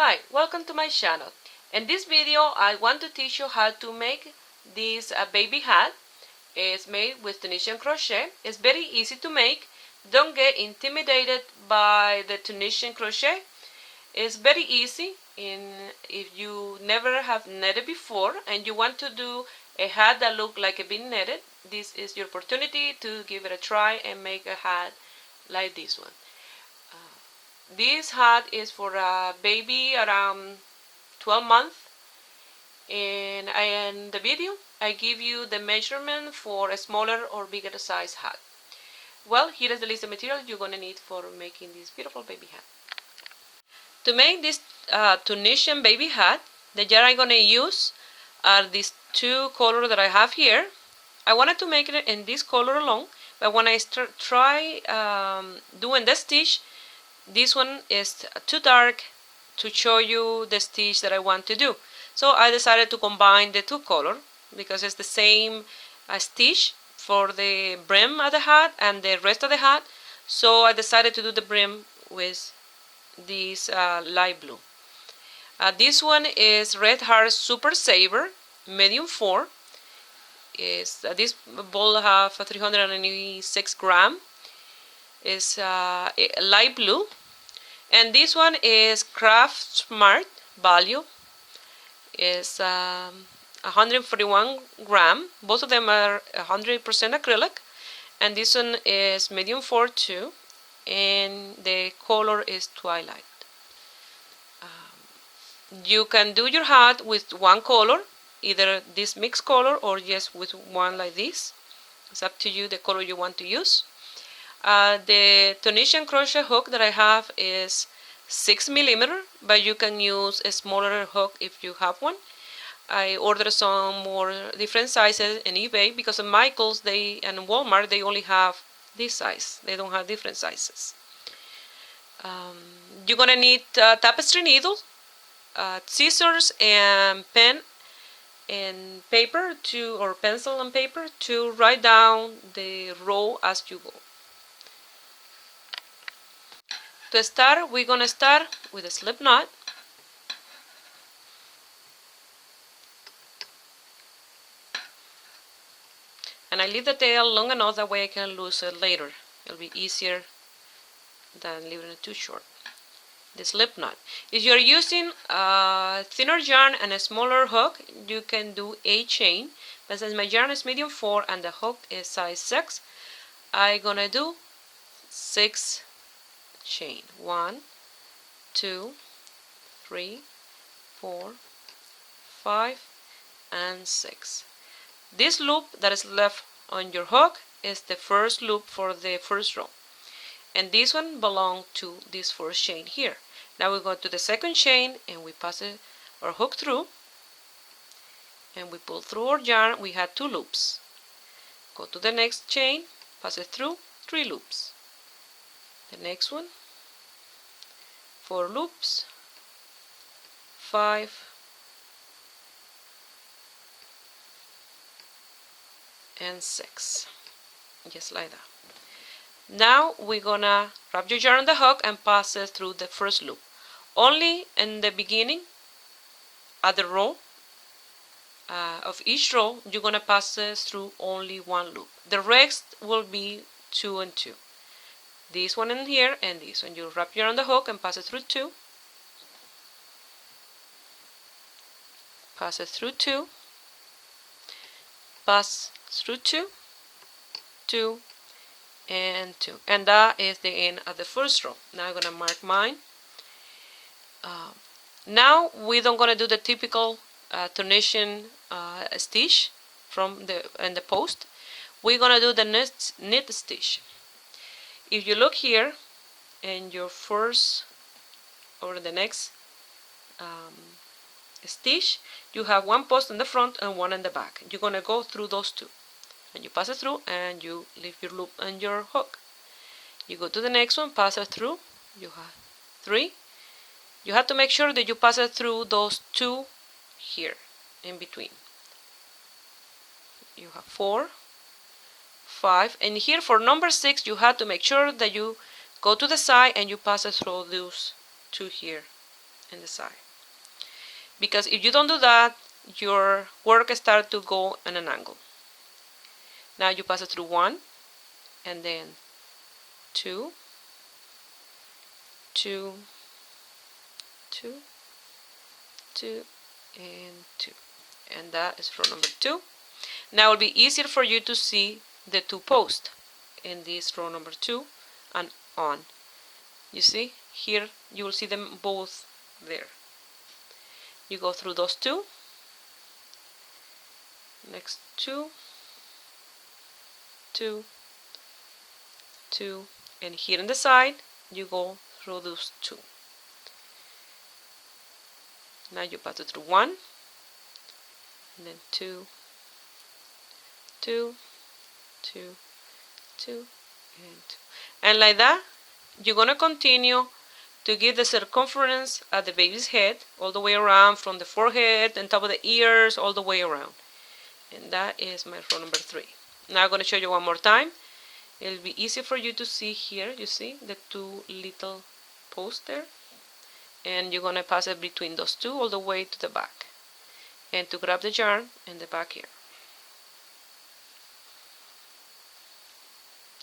Hi, welcome to my channel. In this video I want to teach you how to make this baby hat. It's made with Tunisian crochet. It's very easy to make. Don't get intimidated by the Tunisian crochet. It's very easy. If you never have knitted before and you want to do a hat that looks like it's been knitted, this is your opportunity to give it a try and make a hat like this one. This hat is for a baby around 12 months, and in the video I give you the measurement for a smaller or bigger size hat. Well, here is the list of materials you're going to need for making this beautiful baby hat. To make this Tunisian baby hat, the yarn I'm going to use are these two colors that I have here. I wanted to make it in this color alone, but when I try doing the stitch, this one is too dark to show you the stitch that I want to do. So I decided to combine the two colors because it's the same stitch for the brim of the hat and the rest of the hat. So I decided to do the brim with this light blue. This one is Red Heart Super Saver medium 4. This ball have 396 grams. Is light blue, and this one is Craft Smart Value. Is 141 grams. Both of them are 100% acrylic, and this one is medium 4 too, and the color is Twilight. You can do your hat with one color, either this mixed color or just with one like this. It's up to you the color you want to use. The Tunisian crochet hook that I have is 6mm, but you can use a smaller hook if you have one. I ordered some more different sizes in eBay because of Michaels and Walmart they only have this size. They don't have different sizes. You're gonna need tapestry needle, scissors, and pen and paper or pencil and paper to write down the row as you go. To start, we're going to start with a slip knot. And I leave the tail long enough that way I can lose it later. It'll be easier than leaving it too short. The slip knot. If you're using a thinner yarn and a smaller hook, you can do a chain. But since my yarn is medium 4 and the hook is size 6, I'm going to do 6 chain. 1, 2, 3, 4, 5, and 6. This loop that is left on your hook is the first loop for the first row, and this one belongs to this first chain here. Now we go to the second chain and we pass our hook through, and we pull through our yarn. We had 2 loops. Go to the next chain, pass it through, 3 loops. The next one, 4 loops, 5, and 6, just like that. Now we're gonna wrap your yarn on the hook and pass it through the first loop. Only in the beginning, at the row of each row, you're gonna pass it through only 1 loop. The rest will be 2 and 2. This one in here and this one. You wrap your yarn on the hook and pass it through 2. Pass it through 2. Pass through 2, 2, and 2. And that is the end of the first row. Now I'm going to mark mine. Now we don't going to do the typical Tunisian stitch from the post. We're going to do the knit stitch. If you look here in your first or the next stitch, you have 1 post in the front and 1 in the back. You're going to go through those 2, and you pass it through and you leave your loop on your hook. You go to the next one, pass it through. You have 3. You have to make sure that you pass it through those 2 here in between. You have 4, 5, and here for number 6 you have to make sure that you go to the side and you pass it through those 2 here in the side. Because if you don't do that, your work starts to go in an angle. Now you pass it through 1, and then 2, 2, 2, 2, and 2. And that is row number 2. Now it will be easier for you to see the 2 posts in this row number 2 and on. You see, here you will see them both there. You go through those 2, next 2, 2, 2, and here on the side you go through those 2. Now you pass it through 1, and then 2, 2, 2, 2, and 2. And like that, you're going to continue to give the circumference at the baby's head all the way around, from the forehead and top of the ears all the way around. And that is my row number 3. Now I'm going to show you one more time. It'll be easy for you to see here. You see the 2 little posts there, and you're going to pass it between those 2 all the way to the back, and to grab the yarn in the back here.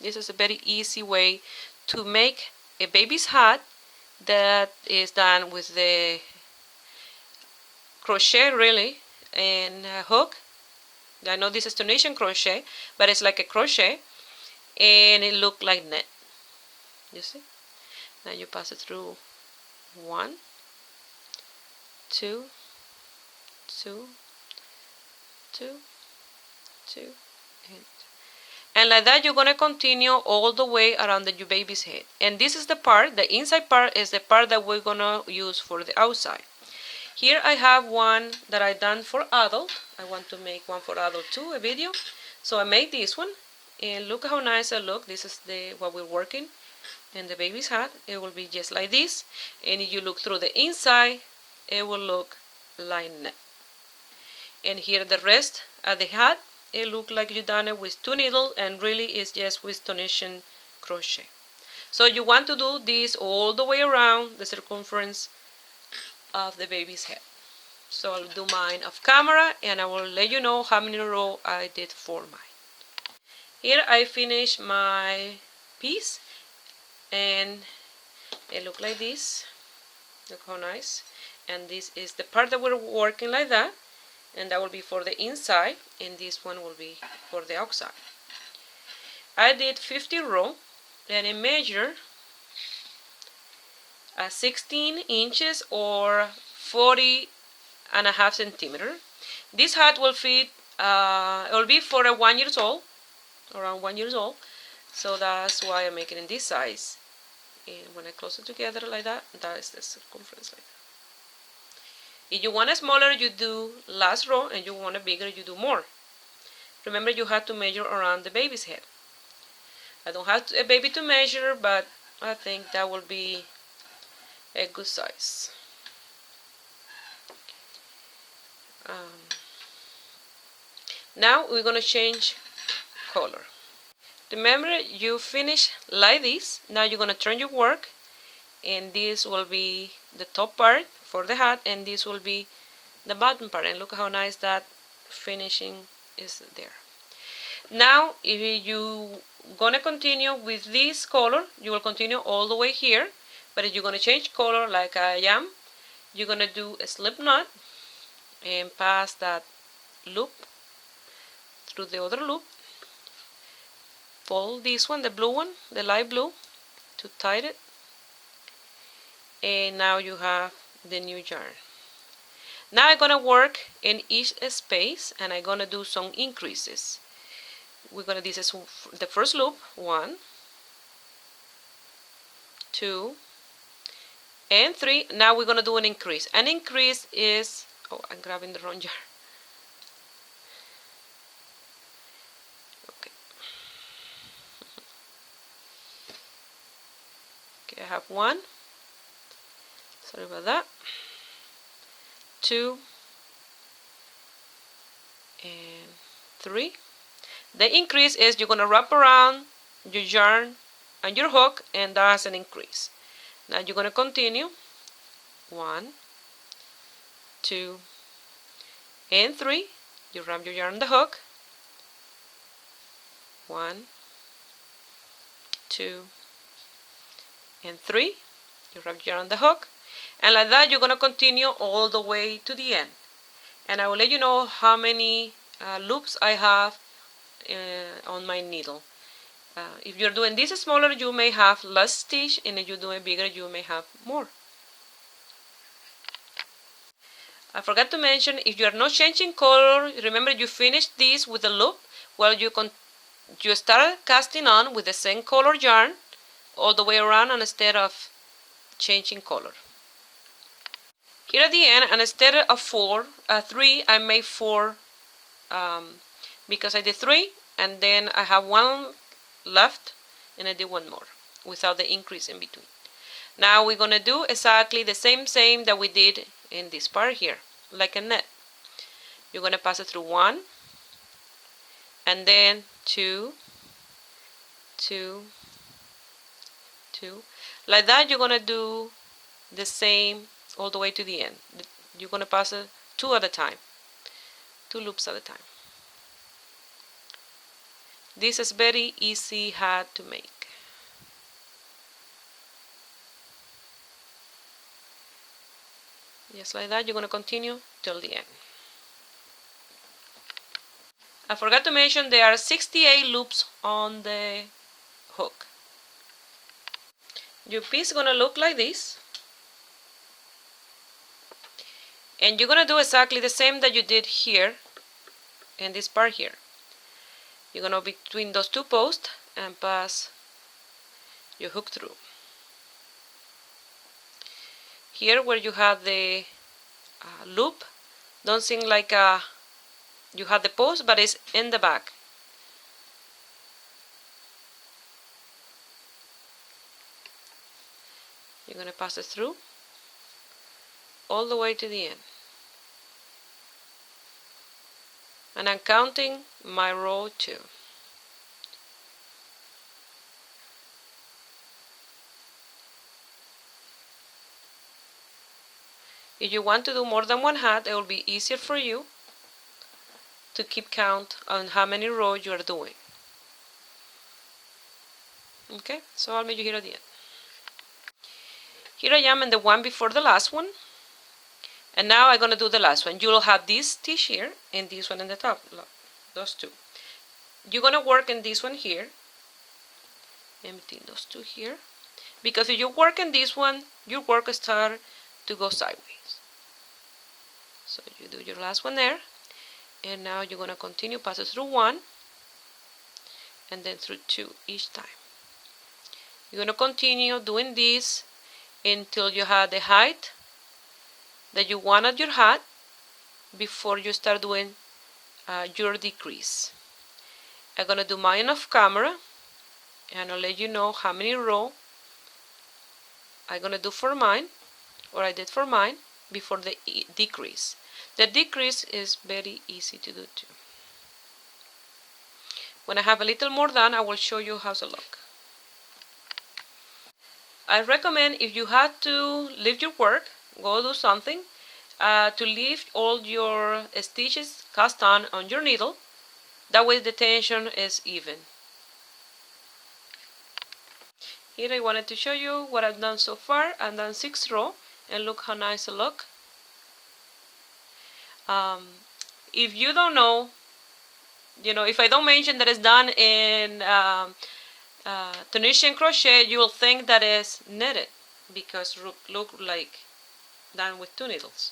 This is a very easy way to make a baby's hat that is done with the crochet really and a hook. I know this is Tunisian crochet, but it's like a crochet, and it looked like net. You see? Now you pass it through 1, 2, 2, 2, 2, and 2. And like that, you're going to continue all the way around your baby's head. And this is the part, the inside part is the part that we're going to use for the outside. Here I have one that I done for adult. I want to make one for adult too, a video. So I made this one, and look how nice it looks. This is what we're working in the baby's hat. It will be just like this. And if you look through the inside, it will look like that. And here the rest of the hat, it looks like you done it with 2 needles, and really it's just with Tunisian crochet. So you want to do this all the way around the circumference of the baby's head. So I'll do mine off camera, and I will let you know how many rows I did for mine. Here I finished my piece, and it looked like this. Look how nice. And this is the part that we're working like that, and that will be for the inside, and this one will be for the outside. I did 50 rows, and I measured 16 inches or 40.5 centimeters. This hat will fit, it will be for a 1 year old, around 1 year old. So that's why I'm making it in this size. And when I close it together like that, that is the circumference like that. If you want a smaller, you do last row, and you want a bigger, you do more. Remember, you have to measure around the baby's head. I don't have a baby to measure, but I think that will be a good size. Now we're going to change color. Remember, you finish like this. Now you're going to turn your work, and this will be the top part for the hat, and this will be the bottom part. And look how nice that finishing is there. Now if you gonna continue with this color, you will continue all the way here. But if you're gonna change color like I am, you're gonna do a slip knot and pass that loop through the other loop. Fold this one, the blue one, the light blue, to tie it, and now you have the new yarn. Now I'm gonna work in each space, and I'm gonna do some increases. This is the first loop, 1, 2, and 3. Now we're gonna do an increase. An increase is, oh, I'm grabbing the wrong yarn. Okay, I have 1. Sorry about that. 2 and 3. The increase is you're going to wrap around your yarn and your hook, and that's an increase. Now you're going to continue 1, 2, and 3. You wrap your yarn on the hook. 1, 2, and 3. You wrap your yarn on the hook. And like that, you're going to continue all the way to the end. And I will let you know how many loops I have on my needle. If you're doing this smaller, you may have less stitch, and if you're doing bigger, you may have more. I forgot to mention, if you are not changing color, remember you finished this with a loop. Well, you start casting on with the same color yarn all the way around, and instead of changing color. Here at the end, and instead of 3, I made 4 because I did 3, and then I have 1 left, and I did 1 more without the increase in between. Now we're gonna do exactly the same that we did in this part here, like a net. You're gonna pass it through 1, and then 2, 2, 2. Like that, you're gonna do the same all the way to the end. You're gonna pass it 2 at a time, 2 loops at a time. This is very easy hat to make. Just like that, you're going to continue till the end. I forgot to mention there are 68 loops on the hook. Your piece is going to look like this. And you're going to do exactly the same that you did here in this part here. You're going to between those 2 posts and pass your hook through. Here where you have the loop, don't seem like you have the post, but it's in the back. You're going to pass it through all the way to the end. And I'm counting my row 2. If you want to do more than 1 hat, it will be easier for you to keep count on how many rows you are doing. Okay, so I'll meet you here at the end. Here I am in the one before the last one. And now I'm going to do the last one. You will have this stitch here and this one in the top. Look, those 2. You're going to work in this one here. Empty those 2 here. Because if you work in this one, your work starts to go sideways. So you do your last one there. And now you're going to continue, pass it through 1. And then through 2 each time. You're going to continue doing this until you have the height that you want at your hat before you start doing your decrease. I'm going to do mine off camera, and I'll let you know how many rows I'm going to do for mine, or I did for mine, before the decrease. The decrease is very easy to do too. When I have a little more done, I will show you how to look. I recommend, if you have to leave your work, go do something, to leave all your stitches cast on your needle. That way the tension is even. Here I wanted to show you what I've done so far. I've done 6 rows, and look how nice it looks. If you don't know, if I don't mention that it's done in Tunisian crochet, you will think that it's knitted because it look like done with 2 needles.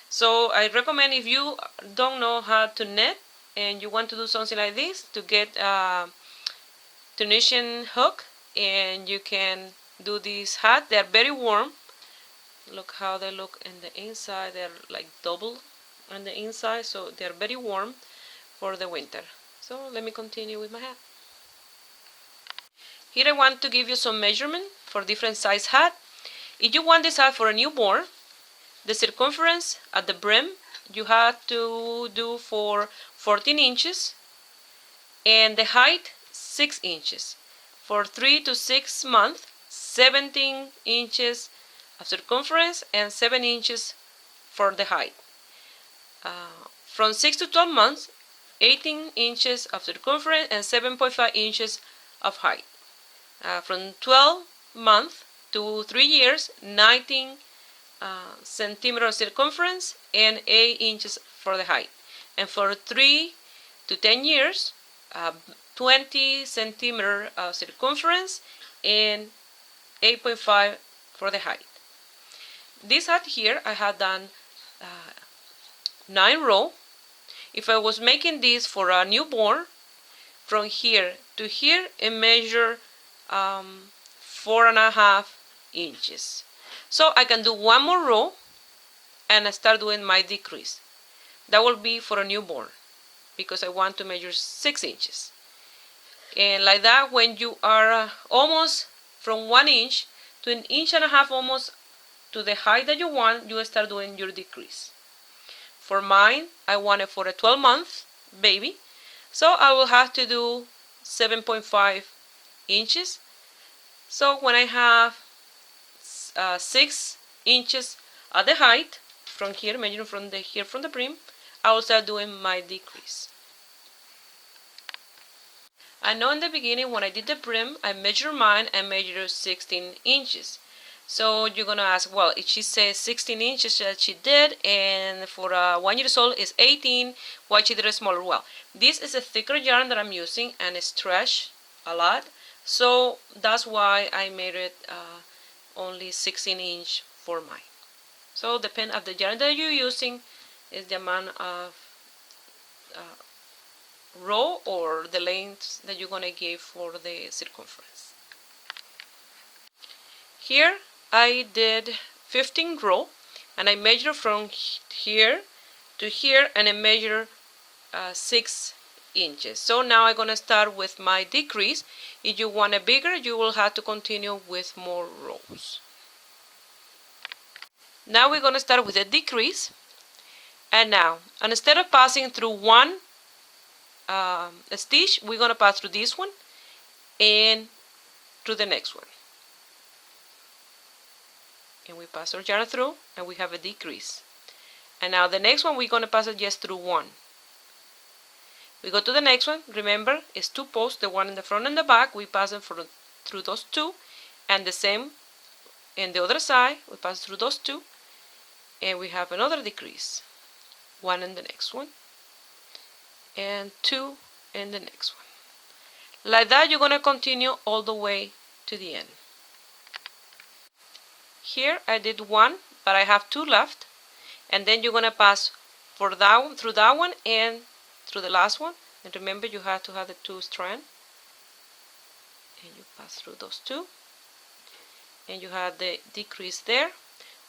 So I recommend, if you don't know how to knit and you want to do something like this, to get a Tunisian hook, and you can do this hat. They're very warm. Look how they look in the inside. They're like double on the inside, so they're very warm for the winter. So let me continue with my hat. Here I want to give you some measurement for different size hat. If you want this hat for a newborn, the circumference at the brim you have to do for 14 inches, and the height 6 inches. For 3 to 6 months, 17 inches of circumference and 7 inches for the height. From 6 to 12 months, 18 inches of circumference and 7.5 inches of height. From 12 months to 3 years, 19 centimeters circumference and 8 inches for the height. And for 3 to 10 years, 20 centimeters of circumference and 8.5 for the height. This hat here, I had done 9 rows. If I was making this for a newborn, from here to here, it measure 4.5 inches. So I can do one more row and I start doing my decrease. That will be for a newborn because I want to measure 6 inches. And like that, when you are almost from 1 inch to 1.5 inches almost to the height that you want, you start doing your decrease. For mine, I want it for a 12-month baby, so I will have to do 7.5 inches. So when I have 6 inches at the height, from here, measuring from the brim, I will start doing my decrease. I know in the beginning when I did the brim, I measured mine and measured 16 inches. So you're gonna ask, well, if she says 16 inches that she did, and for 1 year old is 18, why she did it smaller? Well, this is a thicker yarn that I'm using and it's stretched a lot, so that's why I made it only 16 inch for mine. So depend of the yarn that you're using is the amount of row or the length that you're gonna give for the circumference. Here I did 15 row and I measured from here to here and I measured 6 inches. So now I'm gonna start with my decrease. If you want it bigger, you will have to continue with more rows. Now we're gonna start with a decrease, and now instead of passing through one stitch, we're gonna pass through this one and through the next one. And we pass our yarn through and we have a decrease. And now the next one we're going to pass it just through one. We go to the next one. Remember, it's 2 posts, the one in the front and the back. We pass it through those 2, and the same in the other side. We pass through those 2 and we have another decrease. 1 in the next one and 2 in the next one. Like that, you're going to continue all the way to the end. Here I did 1, but I have 2 left, and then you're gonna pass through that one and through the last one. And remember, you have to have the 2 strands, and you pass through those 2, and you have the decrease there.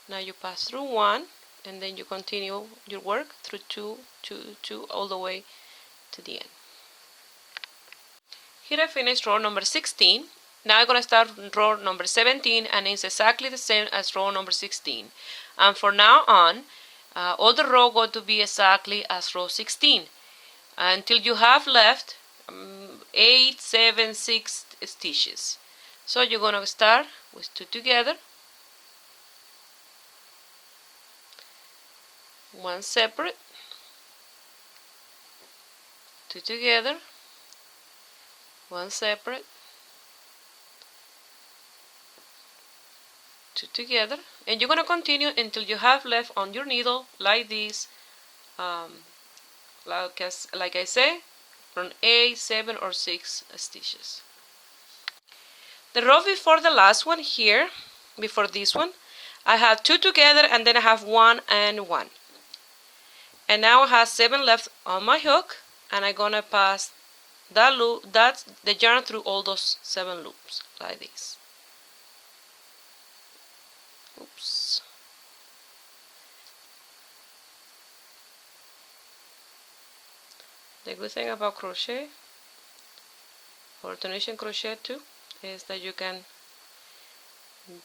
Now you pass through 1, and then you continue your work through 2, 2, 2, all the way to the end. Here I finished row number 16. Now I'm going to start row number 17, and it's exactly the same as row number 16. And from now on, all the rows going to be exactly as row 16 until you have left 8, 7, 6 stitches. So you're going to start with 2 together, 1 separate, 2 together, 1 separate, 2 together, and you're going to continue until you have left on your needle like this, like I say, from 8, 7 or 6 stitches. The row before the last one here, before this one, I have 2 together and then I have 1 and 1. And now I have 7 left on my hook, and I'm gonna pass that loop, that's the yarn, through all those 7 loops like this. Oops. The good thing about crochet, or Tunisian crochet too, is that you can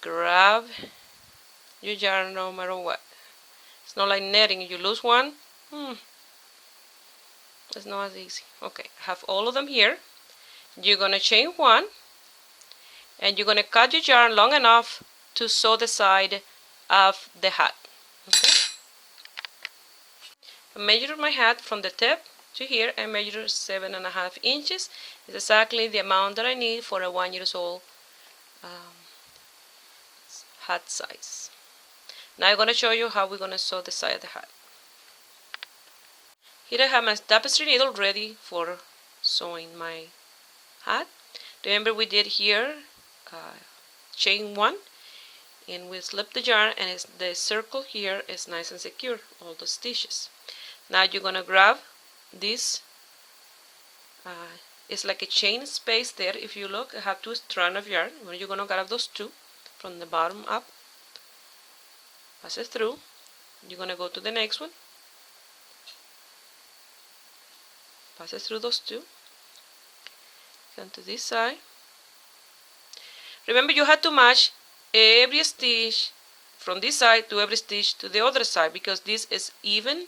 grab your yarn no matter what. It's not like netting. You lose one, it's not as easy. Okay, I have all of them here. You're gonna chain 1, and you're gonna cut your yarn long enough to sew the side of the hat. Okay? I measured my hat from the tip to here. I measured 7.5 inches. It's exactly the amount that I need for a 1 year old hat size. Now I'm going to show you how we're going to sew the side of the hat. Here I have my tapestry needle ready for sewing my hat. Remember we did here chain 1 and we slip the yarn, and the circle here is nice and secure, all the stitches. Now you're going to grab this, it's like a chain space there. If you look, I have 2 strands of yarn. You're going to grab those 2 from the bottom up, pass it through. You're going to go to the next one, pass it through those 2, come to this side. Remember you have to match every stitch from this side to every stitch to the other side, because this is even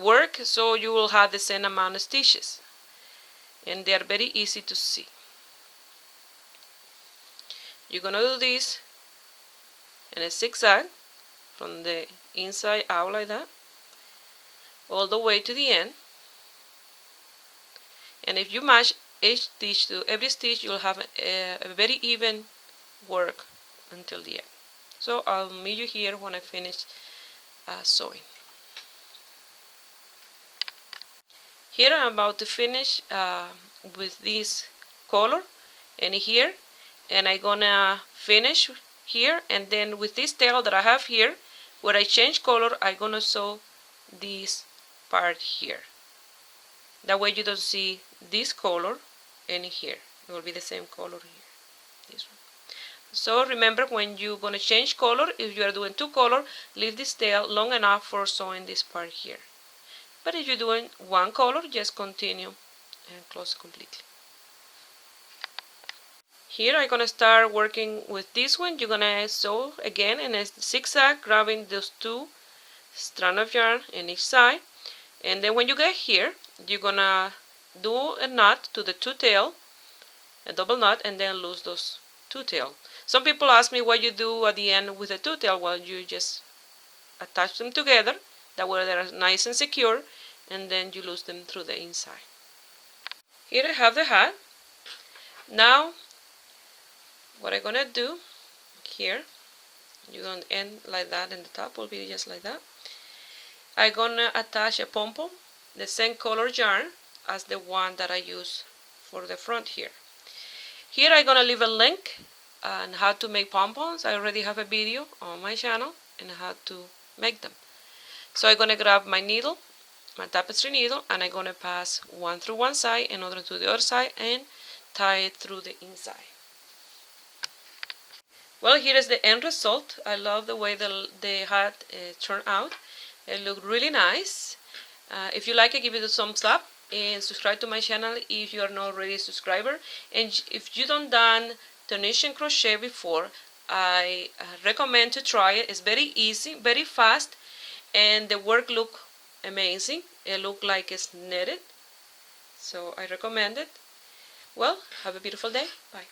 work, so you will have the same amount of stitches, and they are very easy to see. You're gonna do this in a zigzag from the inside out like that, all the way to the end. And if you match each stitch to every stitch, you'll have a very even work until the end. So I'll meet you here when I finish sewing. Here I'm about to finish with this color and here, and I'm gonna finish here, and then with this tail that I have here, where I change color, I'm gonna sew this part here. That way you don't see this color and here. It will be the same color here. This one. So remember, when you're gonna change color, if you are doing 2 colors, leave this tail long enough for sewing this part here. But if you're doing 1 color, just continue and close completely. Here I'm gonna start working with this one. You're gonna sew again in a zigzag, grabbing those 2 strands of yarn in each side, and then when you get here, you're gonna do a knot to the 2 tail, a double knot, and then loose those 2 tail. Some people ask me what you do at the end with the 2 tail. Well, you just attach them together, that way they're nice and secure, and then you loose them through the inside. Here I have the hat. Now what I'm gonna do here, you're gonna end like that, and the top will be just like that. I'm gonna attach a pom-pom, the same color yarn as the one that I use for the front here. Here I'm gonna leave a link on how to make pom-poms. I already have a video on my channel on how to make them. So I'm gonna grab my needle, my tapestry needle, and I'm gonna pass one through one side and other to the other side and tie it through the inside. Well, here is the end result. I love the way the hat turned out. It looked really nice. If you like it, give it a thumbs up and subscribe to my channel if you are not already a subscriber. And if you don't done Tunisian crochet before, I recommend to try it. It's very easy, very fast, and the work look amazing. It look like it's knitted, so I recommend it. Well, have a beautiful day. Bye.